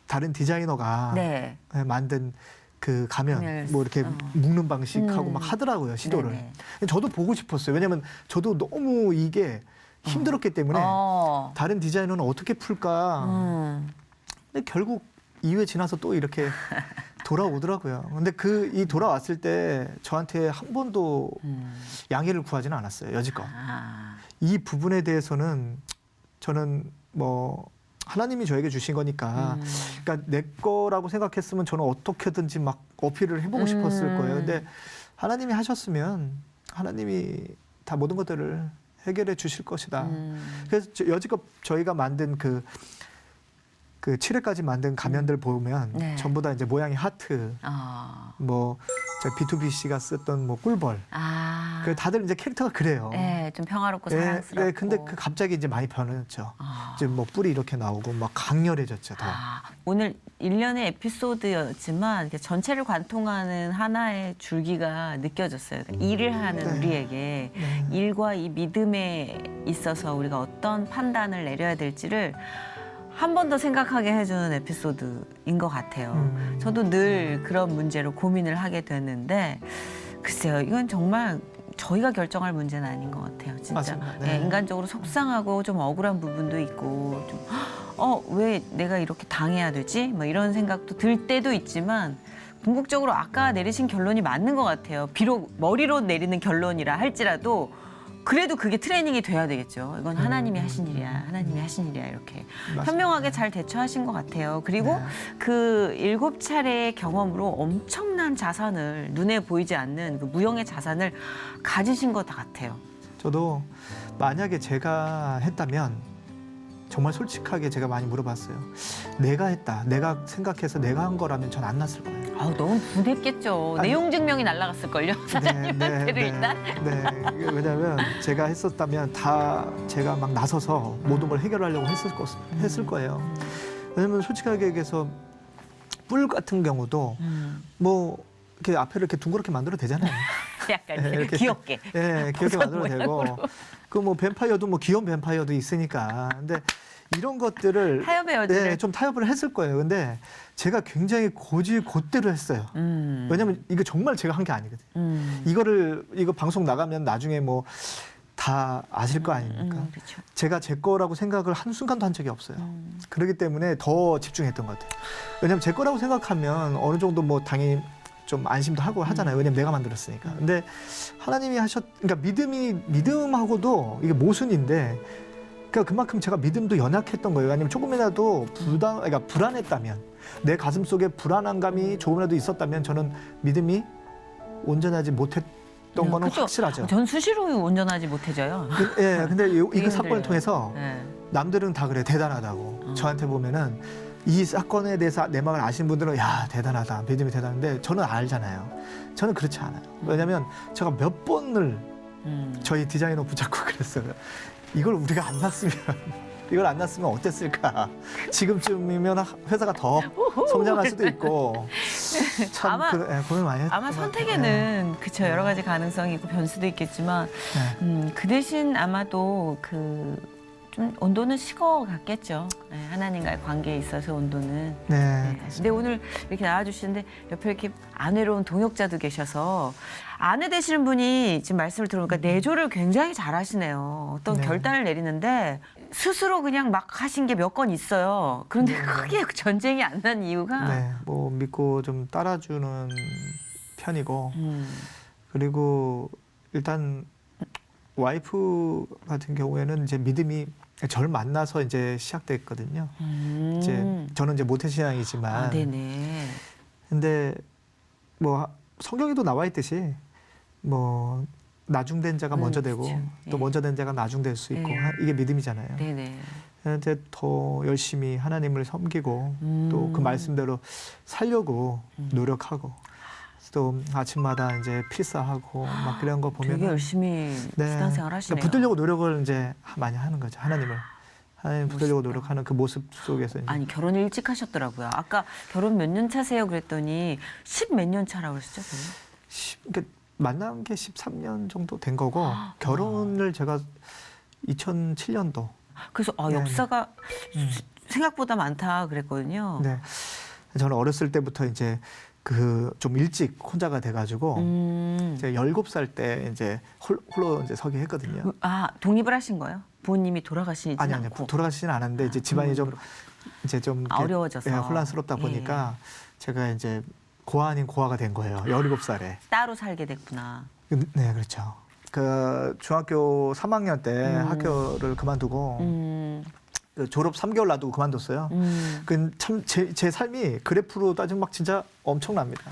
다른 디자이너가 네. 만든 그 가면 가면을 이렇게 묶는 방식하고 막 하더라고요, 시도를. 네네. 저도 보고 싶었어요. 왜냐면 저도 너무 이게 힘들었기 때문에 다른 디자이너는 어떻게 풀까. 근데 결국 2회 지나서 또 이렇게 돌아오더라고요. 근데 이 돌아왔을 때 저한테 한 번도 양해를 구하지는 않았어요, 여지껏. 이 부분에 대해서는 저는 하나님이 저에게 주신 거니까, 그러니까 내 거라고 생각했으면 저는 어떻게든지 막 어필을 해보고 싶었을 거예요. 근데 하나님이 하셨으면 하나님이 다 모든 것들을 해결해 주실 것이다. 그래서 여지껏 저희가 만든 그 7회까지 만든 가면들 보면 네. 전부 다 이제 모양이 하트, 저 B2BC가 썼던 꿀벌. 그 다들 이제 캐릭터가 그래요. 네, 좀 평화롭고 사랑스럽고. 네, 근데 갑자기 이제 많이 변했죠. 이제 뿔이 이렇게 나오고 막 강렬해졌죠. 더. 오늘 일련의 에피소드였지만 이렇게 전체를 관통하는 하나의 줄기가 느껴졌어요. 일을 하는 우리에게 일과 이 믿음에 있어서 우리가 어떤 판단을 내려야 될지를 한 번 더 생각하게 해주는 에피소드인 것 같아요. 저도 늘 그런 문제로 고민을 하게 되는데 글쎄요, 이건 정말 저희가 결정할 문제는 아닌 것 같아요. 진짜 맞습니다. 네. 인간적으로 속상하고 좀 억울한 부분도 있고 좀 왜 내가 이렇게 당해야 되지? 이런 생각도 들 때도 있지만 궁극적으로 아까 내리신 결론이 맞는 것 같아요. 비록 머리로 내리는 결론이라 할지라도 그래도 그게 트레이닝이 돼야 되겠죠. 이건 하나님이 하신 일이야. 하나님이 하신 일이야. 이렇게 맞습니다. 현명하게 잘 대처하신 것 같아요. 그리고 그 7차례의 경험으로 엄청난 자산을 눈에 보이지 않는 그 무형의 자산을 가지신 것 같아요. 저도 만약에 제가 했다면 정말 솔직하게 제가 많이 물어봤어요. 내가 했다. 내가 생각해서 내가 한 거라면 전 안 났을 거예요. 너무 분했겠죠. 아니, 내용 증명이 날라갔을걸요. 사장님한테를 일단. 이게 왜냐하면 제가 했었다면 다 제가 막 나서서 모든 걸 해결하려고 했을 거예요. 왜냐면 솔직하게 얘기해서 뿔 같은 경우도 이렇게 앞에를 이렇게 둥그렇게 만들어도 되잖아요. 약간 이렇게 귀엽게. 예, 귀엽게 버섯 만들어도 되고. 뱀파이어도 귀여운 뱀파이어도 있으니까. 근데 이런 것들을 타협의 좀 타협을 했을 거예요. 근데 제가 굉장히 곧대로 했어요. 왜냐면 이거 정말 제가 한 게 아니거든요. 이거 방송 나가면 나중에 다 아실 거 아닙니까? 그렇죠. 제가 제 거라고 생각을 한순간도 한 적이 없어요. 그렇기 때문에 더 집중했던 것 같아요. 왜냐면 제 거라고 생각하면 어느 정도 당연히 좀 안심도 하고 하잖아요. 왜냐면 내가 만들었으니까. 근데 하나님이 그러니까 믿음하고도 이게 모순인데, 그러니까 그만큼 제가 믿음도 연약했던 거예요. 아니면 조금이라도 그러니까 불안했다면, 내 가슴 속에 불안한 감이 조금이라도 있었다면 저는 믿음이 온전하지 못했던 거는 그쵸? 확실하죠. 전 수시로 온전하지 못해져요. 예, 근데 이거 되게 사건을 힘들어요. 통해서 네. 남들은 다 그래 대단하다고 저한테 보면은 이 사건에 대해서 내 마음을 아시는 분들은 야 대단하다 믿음이 대단한데 저는 알잖아요. 저는 그렇지 않아요. 왜냐하면 제가 몇 번을 저희 디자이너 붙잡고 그랬어요. 이걸 우리가 안 났으면 이걸 안 났으면 어땠을까. 지금쯤이면 회사가 더 성장할 수도 있고 참 아마- 고민 많이 했던 아마 것 같아요. 선택에는 그쵸 여러 가지 가능성이 있고 변수도 있겠지만 네. 그 대신 아마도 그 좀 온도는 식어갔겠죠. 네, 하나님과의 관계에 있어서 온도는. 네. 네. 근데 오늘 이렇게 나와주시는데 옆에 이렇게 안 외로운 동역자도 계셔서 아내 되시는 분이 지금 말씀을 들어보니까 내조를 굉장히 잘하시네요. 어떤 네. 결단을 내리는데 스스로 그냥 막 하신 게 몇 건 있어요. 그런데 네. 크게 전쟁이 안 난 이유가 네, 뭐 믿고 좀 따라주는 편이고 그리고 일단 와이프 같은 경우에는 이제 믿음이 저를 만나서 이제 시작됐거든요. 이제 저는 이제 모태신앙이지만, 아, 네네. 근데 뭐 성경에도 나와 있듯이 뭐 나중된 자가 먼저 되고 그쵸. 또 예. 먼저 된 자가 나중될 수 있고 예. 이게 믿음이잖아요. 네네. 이제 더 열심히 하나님을 섬기고 또 그 말씀대로 살려고 노력하고 또 아침마다 이제 필사하고 막 그런 거 보면 되게 열심히 신앙생활 하시네요. 붙들려고 노력을 이제 많이 하는 거죠. 하나님 붙들려고 노력하는 그 모습 속에서 이제 아니 결혼 일찍 하셨더라고요. 아까 결혼 몇 년 차세요 그랬더니 10 몇 년 차라고 그러시죠? 그러니까 만난 게 13년 정도 된 거고 결혼을 제가 2007년도 그래서 네. 역사가 생각보다 많다 그랬거든요. 네. 저는 어렸을 때부터 이제 그 좀 일찍 혼자가 돼가지고 제가 17살 때 이제 홀로 이제 서게 했거든요. 아 독립을 하신 거예요? 부모님이 돌아가시지 아니 않고. 돌아가시진 않았는데 이제 집안이 좀 이제 좀 이렇게, 어려워져서. 혼란스럽다 보니까 제가 이제 고아 아닌 고아가 된 거예요. 17살에. 따로 살게 됐구나. 네, 그렇죠. 그 중학교 3학년 때 학교를 그만두고 그 졸업 3개월 놔두고 그만뒀어요. 그 참 제 삶이 그래프로 따지면 막 진짜 엄청납니다.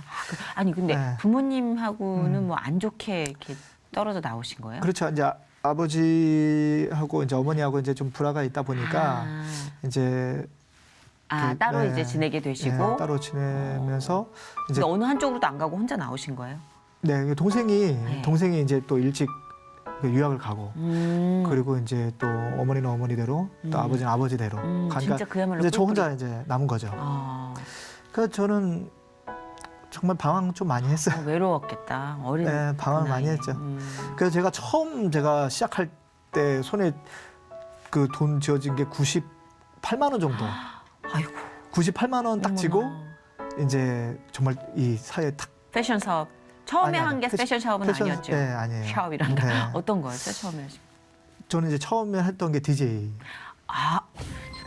아니 근데 네. 부모님하고는 뭐 안 좋게 이렇게 떨어져 나오신 거예요? 그렇죠. 이제 아버지하고 이제 어머니하고 이제 좀 불화가 있다 보니까 이제 그, 따로 네. 이제 지내게 되시고 네, 따로 지내면서 이제 근데 어느 한쪽으로도 안 가고 혼자 나오신 거예요? 네, 동생이 이제 또 일찍 그 유학을 가고 그리고 이제 또 어머니는 어머니대로 또 아버지는 아버지대로 가니까 진짜 그야말로 이제 저 뿔뿔이- 혼자 이제 남은 거죠. 아, 그래서 저는 정말 방황 좀 많이 했어요. 외로웠겠다. 어린 네, 방황을 그 많이 나이에. 했죠. 그래서 제가 처음 시작할 때 손에 그 돈 쥐어진 게 98만 원 정도. 아이고 98만 원 딱 어머나. 쥐고 이제 정말 이 사회에 탁 패션 사업 처음에 아니, 한 게 패션 사업은 아니었죠. 네, 아니에요. 사업이란다. 네. 어떤 거였어요 처음에 하신? 저는 이제 처음에 했던 게 DJ. 아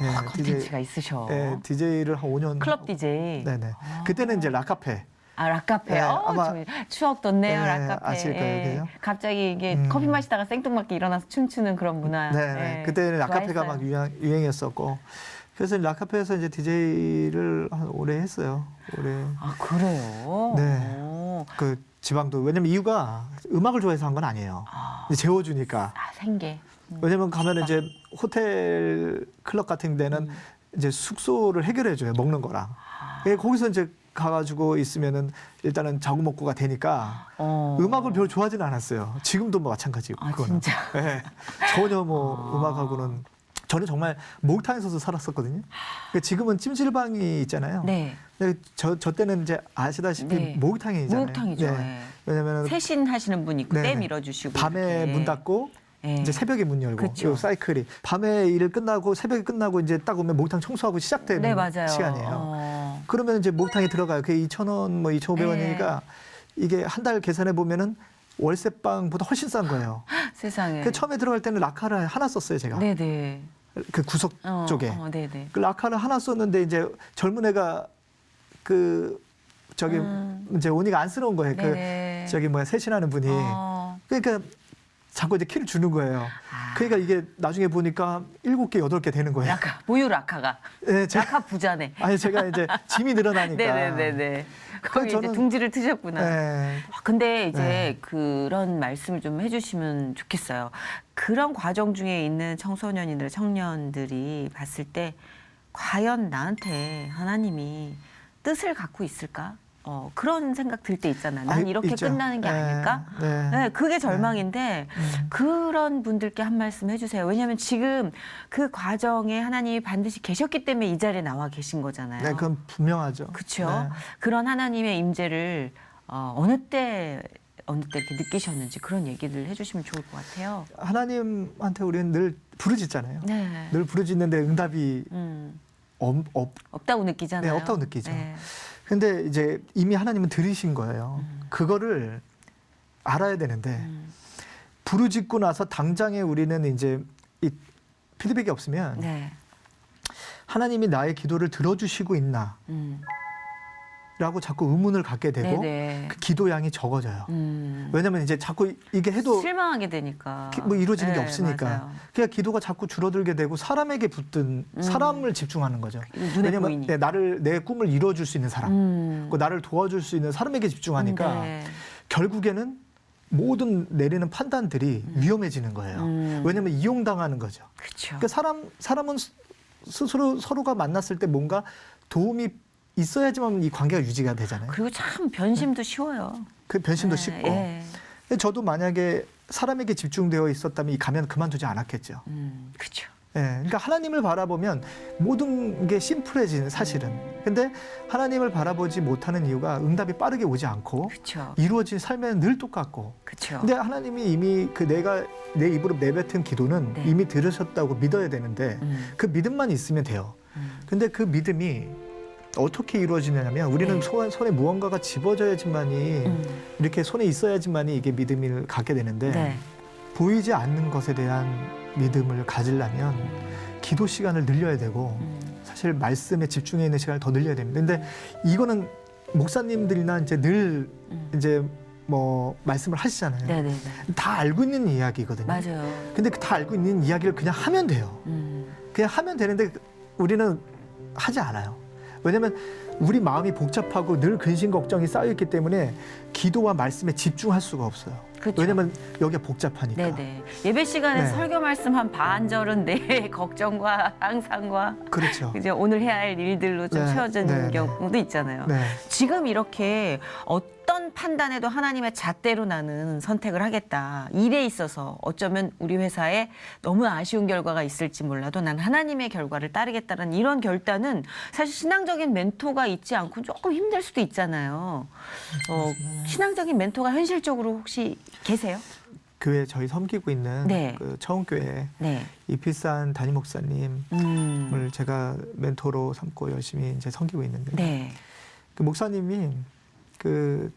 네, 컨텐츠가 있으셔. 네, DJ를 한 5년. 클럽 DJ. 네네. 그때는 이제 락카페. 아 락카페. 네, 아마- 저 추억 돋네요 네, 락카페. 아실 거예요, 그죠? 갑자기 이게 커피 마시다가 생뚱맞게 일어나서 춤추는 그런 문화. 네, 네, 그때는 락카페가 좋아했어요. 막 유행했었고. 그래서 락카페에서 이제 DJ를 한 오래 했어요. 오래. 아 그래요? 네. 오. 그 지방도 왜냐면 이유가 음악을 좋아해서 한 건 아니에요. 이제 재워주니까. 아 생계. 왜냐면 가면 이제 호텔 클럽 같은 데는 이제 숙소를 해결해 줘요. 먹는 거랑. 거기서 이제 가가지고 있으면은 일단은 자고 먹고가 되니까 음악을 별로 좋아하지는 않았어요. 지금도 뭐 마찬가지고. 아 그거는. 진짜. 네. 전혀 뭐 음악하고는 저는 정말 목욕탕에서 살았었거든요. 그러니까 지금은 찜질방이 있잖아요. 네. 근데 저 때는 이제 아시다시피 네. 목욕탕이잖아요. 목욕탕이죠. 네. 네. 왜냐면은 세신 하시는 분 있고 네네. 때 밀어주시고 밤에 이렇게. 문 닫고 네. 이제 새벽에 문 열고 그쵸. 요 사이클이 밤에 일 끝나고 새벽에 끝나고 이제 딱 오면 목욕탕 청소하고 시작되는 네 맞아요. 시간이에요. 그러면 이제 목욕탕에 들어가요. 그게 2,000원 뭐 2,500원이니까 이게 한 달 계산해 보면은 월세방보다 훨씬 싼 거예요. 세상에. 그 처음에 들어갈 때는 라카를 하나 썼어요, 제가. 네네. 그 구석 쪽에. 네네. 그 라카를 하나 썼는데 이제 젊은 애가 그 저기 이제 오니가 안쓰러운 거예요. 네네. 그 저기 뭐야 세신하는 분이. 그러니까 자꾸 이제 키를 주는 거예요. 그러니까 이게 나중에 보니까 7개, 8개 되는 거예요. 라카, 보유 라카가. 네, 라카 부자네. 아니 제가 이제 짐이 늘어나니까. 네네네네. 거기 이제 저는- 둥지를 트셨구나. 네. 근데 이제 네. 그런 말씀을 좀 해주시면 좋겠어요. 그런 과정 중에 있는 청소년이나 청년들이 봤을 때 과연 나한테 하나님이 뜻을 갖고 있을까? 그런 생각 들 때 있잖아요. 난 아니, 이렇게 있죠. 끝나는 게 네, 아닐까? 네. 네, 그게 절망인데 음. 그런 분들께 한 말씀 해주세요. 왜냐하면 지금 그 과정에 하나님이 반드시 계셨기 때문에 이 자리에 나와 계신 거잖아요. 네, 그건 분명하죠. 그렇죠. 네. 그런 하나님의 임재를 어느 때 이렇게 느끼셨는지 그런 얘기를 해주시면 좋을 것 같아요. 하나님한테 우리는 늘 부르짖잖아요. 네. 늘 부르짖는데 응답이 없다고 느끼잖아요. 네, 없다고 느끼죠. 네. 근데 이제 이미 하나님은 들으신 거예요. 그거를 알아야 되는데 부르짖고 나서 당장에 우리는 이제 이 피드백이 없으면 네. 하나님이 나의 기도를 들어주시고 있나 음. 라고 자꾸 의문을 갖게 되고 네네. 그 기도 양이 적어져요. 왜냐면 이제 자꾸 이게 해도 실망하게 되니까 뭐 이루어지는 게 네, 없으니까. 맞아요. 그러니까 기도가 자꾸 줄어들게 되고 사람에게 붙든 사람을 집중하는 거죠. 눈에 왜냐면 보이니. 내 꿈을 이루어줄 수 있는 사람, 그 나를 도와줄 수 있는 사람에게 집중하니까 네. 결국에는 모든 내리는 판단들이 위험해지는 거예요. 왜냐면 이용당하는 거죠. 그렇죠. 그러니까 사람은 서로가 만났을 때 뭔가 도움이 있어야지만 이 관계가 유지가 되잖아요. 그리고 참 변심도 쉬워요. 그 변심도 네, 쉽고. 예. 근데 저도 만약에 사람에게 집중되어 있었다면 이 가면 그만두지 않았겠죠. 그렇죠. 예, 그러니까 하나님을 바라보면 모든 게 심플해지는 사실은. 근데 하나님을 바라보지 못하는 이유가 응답이 빠르게 오지 않고 그렇죠. 이루어진 삶에는 늘 똑같고. 그렇죠. 근데 하나님이 이미 내가 내 입으로 내뱉은 기도는 네. 이미 들으셨다고 믿어야 되는데 그 믿음만 있으면 돼요. 근데 그 믿음이 어떻게 이루어지냐면 우리는 네. 손에 무언가가 집어져야지만이 이렇게 손에 있어야지만이 이게 믿음을 갖게 되는데 네. 보이지 않는 것에 대한 믿음을 가지려면 기도 시간을 늘려야 되고 사실 말씀에 집중해 있는 시간을 더 늘려야 됩니다. 근데 이거는 목사님들이나 이제 늘 이제 뭐 말씀을 하시잖아요. 네네네. 다 알고 있는 이야기거든요. 맞아요. 근데 다 알고 있는 이야기를 그냥 하면 돼요. 그냥 하면 되는데 우리는 하지 않아요. 왜냐하면 우리 마음이 복잡하고 늘 근심 걱정이 쌓여 있기 때문에 기도와 말씀에 집중할 수가 없어요. 그렇죠. 왜냐하면 여기가 복잡하니까. 네네. 예배 시간에 네. 설교 말씀 한 반절은 내 걱정과 항상과 그렇죠. 이제 오늘 해야 할 일들로 좀 네, 채워지는 네, 경우도 있잖아요. 네. 지금 이렇게 어떤 판단에도 하나님의 잣대로 나는 선택을 하겠다. 일에 있어서 어쩌면 우리 회사에 너무 아쉬운 결과가 있을지 몰라도 난 하나님의 결과를 따르겠다는 이런 결단은 사실 신앙적인 멘토가 있지 않고 조금 힘들 수도 있잖아요. 신앙적인 멘토가 현실적으로 혹시 계세요? 교회 저희 섬기고 있는 네. 그 처음교회 네. 이필산 담임 목사님을 제가 멘토로 삼고 열심히 이제 섬기고 있는데 네. 그 목사님이 그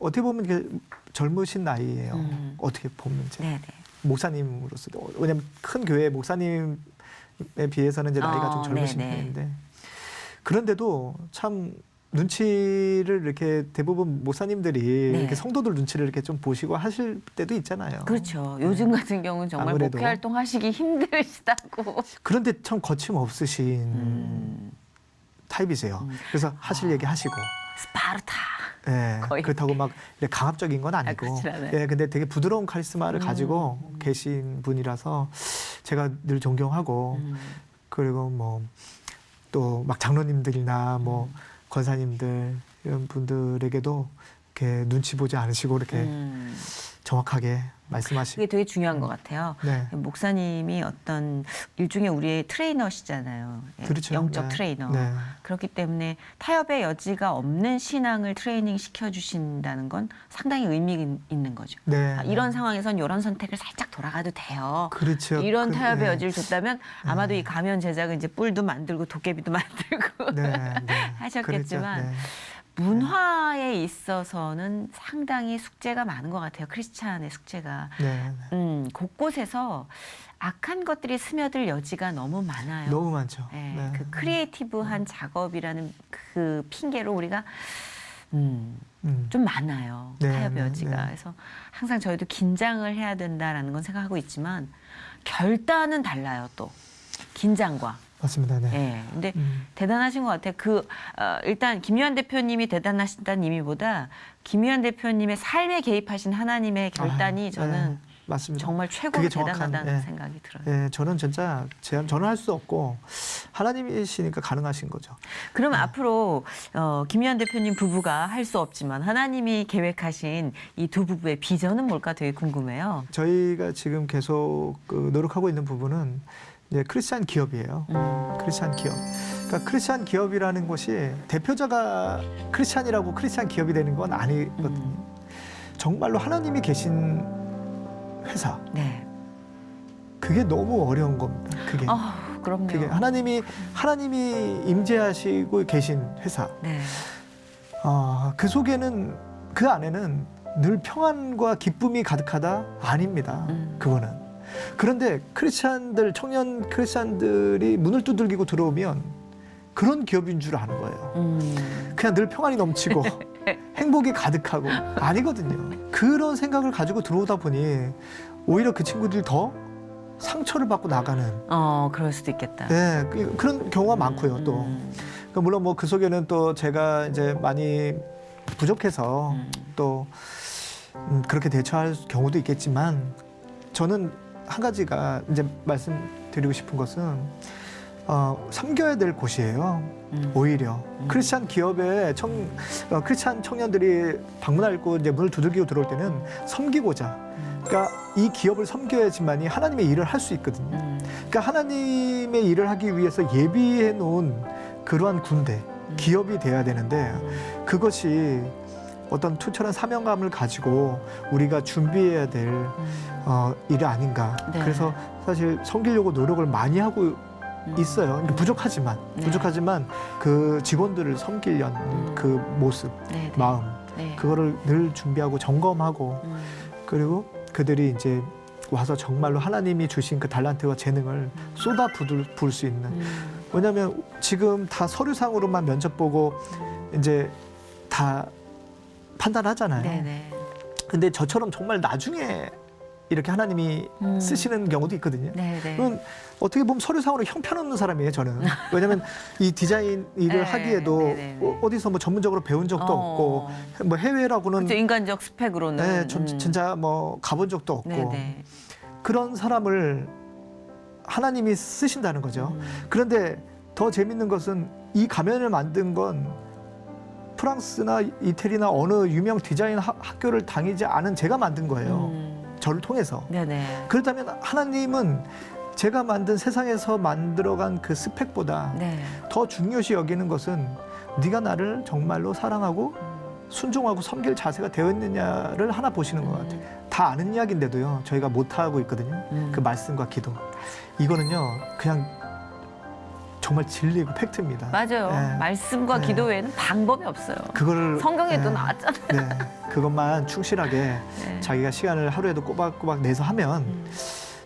어떻게 보면 이게 젊으신 나이예요. 어떻게 보면 이제 네네. 목사님으로서도 왜냐하면 큰 교회 목사님에 비해서는 이제 나이가 좀 젊으신 네네. 편인데 그런데도 참 눈치를 이렇게 대부분 목사님들이 네. 이렇게 성도들 눈치를 이렇게 좀 보시고 하실 때도 있잖아요. 그렇죠. 요즘 같은 경우는 정말 아무래도. 목회 활동하시기 힘드시다고. 그런데 참 거침없으신 타입이세요. 그래서 하실 얘기 하시고. 스파르타. 예, 거의. 그렇다고 막 이렇게 강압적인 건 아니고. 그렇진 않아요. 예, 근데 되게 부드러운 카리스마를 가지고 계신 분이라서 제가 늘 존경하고 그리고 뭐 또 막 장로님들이나 뭐 권사님들 이런 분들에게도 이렇게 눈치 보지 않으시고 이렇게 정확하게 말씀하시고. 그게 되게 중요한 것 같아요. 네. 목사님이 어떤 일종의 우리의 트레이너시잖아요. 예, 그렇죠. 영적 네. 트레이너. 네. 그렇기 때문에 타협의 여지가 없는 신앙을 트레이닝 시켜주신다는 건 상당히 의미 있는 거죠. 네. 이런 상황에선 이런 선택을 살짝 돌아가도 돼요. 그렇죠. 이런 그- 타협의 네. 여지를 줬다면 아마도 이 가면 제작은 이제 뿔도 만들고 도깨비도 만들고 네, 네. 하셨겠지만 그렇죠. 네. 문화에 있어서는 상당히 숙제가 많은 것 같아요. 크리스찬의 숙제가. 네, 네. 곳곳에서 악한 것들이 스며들 여지가 너무 많아요. 너무 많죠. 네, 네. 그 크리에이티브한 작업이라는 그 핑계로 우리가 좀 많아요. 네, 타협의 네, 여지가. 네. 그래서 항상 저희도 긴장을 해야 된다라는 건 생각하고 있지만 결단은 달라요. 또 긴장과. 맞습니다. 네. 예. 근데 대단하신 것 같아요. 일단 김유한 대표님이 대단하시다는 의미보다 김유한 대표님의 삶에 개입하신 하나님의 결단이 저는 네, 맞습니다. 정말 최고로 그게 정확한, 대단하다는 예. 생각이 들어요. 예, 저는 진짜 저는 할 수 없고 하나님이시니까 가능하신 거죠. 그러면 앞으로 김유한 대표님 부부가 할 수 없지만 하나님이 계획하신 이 두 부부의 비전은 뭘까 되게 궁금해요. 저희가 지금 계속 노력하고 있는 부분은 이제 크리스찬 기업이에요. 크리스찬 기업. 그러니까 크리스찬 기업이라는 것이 대표자가 크리스찬이라고 크리스찬 기업이 되는 건 아니거든요. 정말로 하나님이 계신 회사. 네. 그게 너무 어려운 겁니다. 그게. 그럼요. 그게 하나님이 임재하시고 계신 회사. 네. 그 속에는 그 안에는 늘 평안과 기쁨이 가득하다? 아닙니다. 그거는. 그런데 청년 크리스찬들이 문을 두들기고 들어오면 그런 기업인 줄 아는 거예요. 그냥 늘 평안이 넘치고 행복이 가득하고 아니거든요. 그런 생각을 가지고 들어오다 보니 오히려 그 친구들이 더 상처를 받고 나가는. 그럴 수도 있겠다. 네, 그런 경우가 많고요. 또 물론 뭐 그 속에는 또 제가 이제 많이 부족해서 또 그렇게 대처할 경우도 있겠지만 저는 한 가지가 이제 말씀드리고 싶은 것은 섬겨야 될 곳이에요. 오히려 크리스찬 기업에 크리스찬 청년들이 방문하고 이제 문을 두들기고 들어올 때는 섬기고자. 그러니까 이 기업을 섬겨야지만이 하나님의 일을 할 수 있거든요. 그러니까 하나님의 일을 하기 위해서 예비해 놓은 그러한 군대, 기업이 돼야 되는데 그것이 어떤 투철한 사명감을 가지고 우리가 준비해야 될 일이 아닌가. 네. 그래서 사실 섬기려고 노력을 많이 하고 있어요. 부족하지만 그 직원들을 섬기려는 그 모습, 네, 네. 마음, 네. 그거를 늘 준비하고 점검하고 그리고 그들이 이제 와서 정말로 하나님이 주신 그 달란트와 재능을 쏟아 부을 수 있는. 왜냐하면 지금 다 서류상으로만 면접 보고 이제 다 판단하잖아요. 네네. 근데 저처럼 정말 나중에 이렇게 하나님이 쓰시는 경우도 있거든요. 네네. 그건 어떻게 보면 서류상으로 형편없는 사람이에요, 저는. 왜냐하면 이 디자인 일을 네, 하기에도 네네네. 어디서 뭐 전문적으로 배운 적도 없고 뭐 해외라고는 그렇죠. 인간적 스펙으로는. 네, 진짜 뭐 가본 적도 없고 네네. 그런 사람을 하나님이 쓰신다는 거죠. 그런데 더 재밌는 것은 이 가면을 만든 건 프랑스나 이태리나 어느 유명 디자인 학교를 다니지 않은 제가 만든 거예요. 저를 통해서. 네네. 그렇다면 하나님은 제가 만든 세상에서 만들어간 그 스펙보다 네. 더 중요시 여기는 것은 네가 나를 정말로 사랑하고 순종하고 섬길 자세가 되어 있느냐를 하나 보시는 것 같아요. 다 아는 이야기인데도요. 저희가 못하고 있거든요. 그 말씀과 기도. 이거는요. 그냥 정말 진리고 팩트입니다. 맞아요. 네. 말씀과 네. 기도 외에는 방법이 없어요. 그거를 성경에도 네. 나왔잖아요. 네. 그것만 충실하게 네. 자기가 시간을 하루에도 꼬박꼬박 내서 하면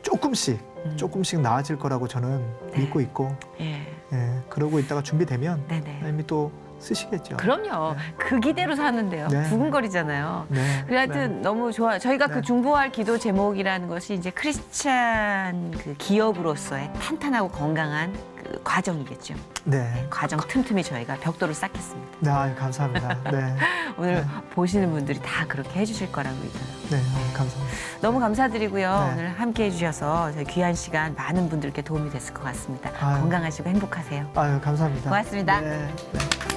조금씩 나아질 거라고 저는 네. 믿고 있고 예. 예, 그러고 있다가 준비되면 네네. 하나님이 또 쓰시겠죠. 그럼요. 그 기대로 사는데요. 네. 두근거리잖아요. 네. 그래 하여튼 너무 좋아요. 저희가 네. 그 중보할 기도 제목이라는 것이 이제 크리스찬 그 기업으로서의 탄탄하고 건강한 그 과정이겠죠. 네. 과정 틈틈이 저희가 벽돌을 쌓겠습니다. 네, 아유, 감사합니다. 네. 오늘 네. 보시는 분들이 다 그렇게 해주실 거라고 믿어요. 네, 아유, 감사합니다. 너무 감사드리고요. 네. 오늘 함께 해주셔서 저희 귀한 시간 많은 분들께 도움이 됐을 것 같습니다. 아유. 건강하시고 행복하세요. 아유, 감사합니다. 고맙습니다. 네. 네.